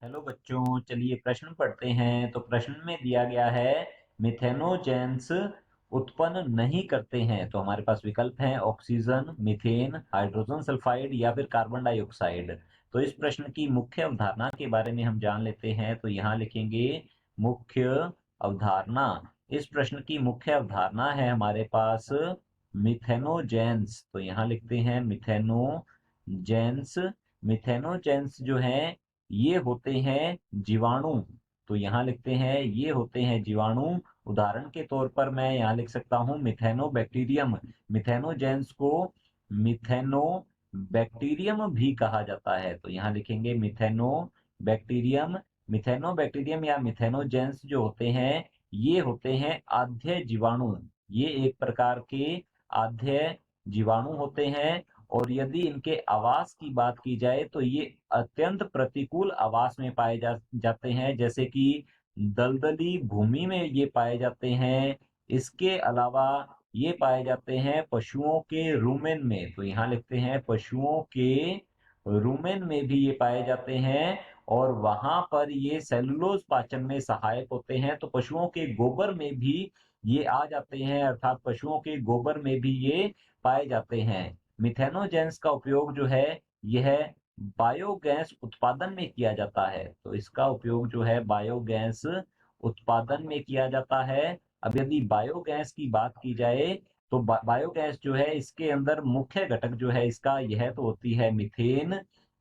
Hello बच्चों, चलिए प्रश्न पढ़ते हैं। तो प्रश्न में दिया गया है मिथेनोजेंस उत्पन्न नहीं करते हैं। तो हमारे पास विकल्प हैं ऑक्सीजन, मीथेन, हाइड्रोजन सल्फाइड या फिर कार्बन डाइऑक्साइड। तो इस प्रश्न की मुख्य अवधारणा के बारे में हम जान लेते हैं। तो यहाँ लिखेंगे मुख्य अवधारणा। इस प्रश्न की मुख्य अवधारणा है हमारे पास मिथेनोजेंस। तो यहाँ लिखते हैं मिथेनोजेंस। मिथेनोजेंस जो है ये होते हैं जीवाणु। तो यहाँ लिखते हैं ये होते हैं जीवाणु। उदाहरण के तौर पर मैं यहाँ लिख सकता हूँ मिथेनोबैक्टीरियम। मिथेनोजेंस को मिथेनोबैक्टीरियम भी कहा जाता है। तो यहाँ लिखेंगे मिथेनोबैक्टीरियम। मिथेनोबैक्टीरियम या मिथेनोजेंस जो होते हैं ये होते हैं आद्य जीवाणु। ये एक प्रकार के आद्य जीवाणु होते हैं। और यदि इनके आवास की बात की जाए तो ये अत्यंत प्रतिकूल आवास में पाए जाते हैं, जैसे कि दलदली भूमि में ये पाए जाते हैं। इसके अलावा ये पाए जाते हैं पशुओं के रुमेन में। तो यहाँ लिखते हैं पशुओं के रुमेन में भी ये पाए जाते हैं। और वहां पर ये सेलुलोज पाचन में सहायक होते हैं। तो पशुओं के गोबर में भी ये आ जाते हैं, अर्थात पशुओं के गोबर में भी ये पाए जाते हैं। मिथेनोजेंस का उपयोग जो है यह बायोगैस उत्पादन में किया जाता है। तो इसका उपयोग जो है बायोगैस उत्पादन में किया जाता है। अब यदि बायोगैस की बात की जाए तो बायोगैस जो है इसके अंदर मुख्य घटक जो है इसका यह तो होती है मीथेन।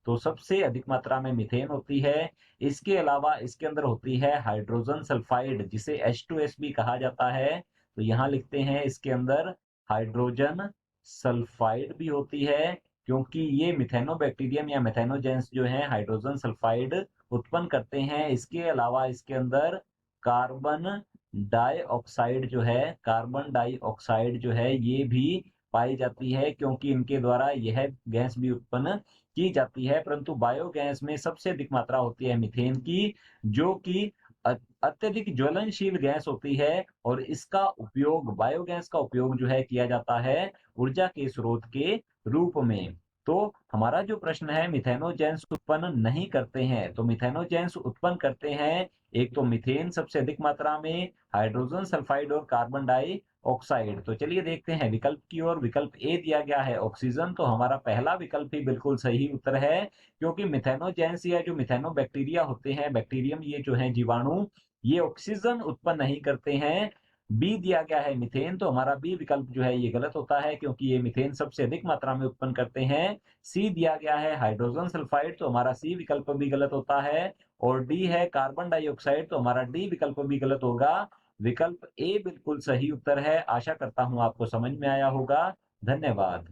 तो सबसे अधिक मात्रा में मीथेन होती है। इसके अलावा इसके अंदर होती है हाइड्रोजन सल्फाइड, जिसे H2S भी कहा जाता है। तो यहाँ लिखते हैं इसके अंदर हाइड्रोजन सल्फाइड भी होती है, क्योंकि ये मिथेनोबैक्टीरियम या मिथेनोजेंस जो है हाइड्रोजन सल्फाइड उत्पन्न करते हैं। इसके अलावा इसके अंदर कार्बन डाइऑक्साइड जो है कार्बन डाइऑक्साइड जो है ये भी पाई जाती है, क्योंकि इनके द्वारा यह गैस भी उत्पन्न की जाती है। परंतु बायोगैस में सबसे अधिक मात्रा होती है मीथेन की, जो कि अत्यधिक ज्वलनशील गैस होती है। और इसका उपयोग बायोगैस का उपयोग जो है किया जाता है ऊर्जा के स्रोत के रूप में। तो हमारा जो प्रश्न है मिथेनोजेंस उत्पन्न नहीं करते हैं। तो मिथेनोजेंस उत्पन्न करते हैं एक तो मीथेन सबसे अधिक मात्रा में, हाइड्रोजन सल्फाइड और कार्बन डाइऑक्साइड। तो चलिए देखते हैं विकल्प की ओर। विकल्प ए दिया गया है ऑक्सीजन। तो हमारा पहला विकल्प ही बिल्कुल सही उत्तर है, क्योंकि मिथेनोजेंस या जो मिथेनोबैक्टीरिया होते हैं, बैक्टीरियम ये जो है जीवाणु, ये ऑक्सीजन उत्पन्न नहीं करते हैं। बी दिया गया है मीथेन। तो हमारा बी विकल्प जो है ये गलत होता है, क्योंकि ये मीथेन सबसे अधिक मात्रा में उत्पन्न करते हैं। सी दिया गया है हाइड्रोजन सल्फाइड। तो हमारा सी विकल्प भी गलत होता है। और डी है कार्बन डाइऑक्साइड। तो हमारा डी विकल्प भी गलत होगा। विकल्प ए बिल्कुल सही उत्तर है। आशा करता हूं आपको समझ में आया होगा। धन्यवाद।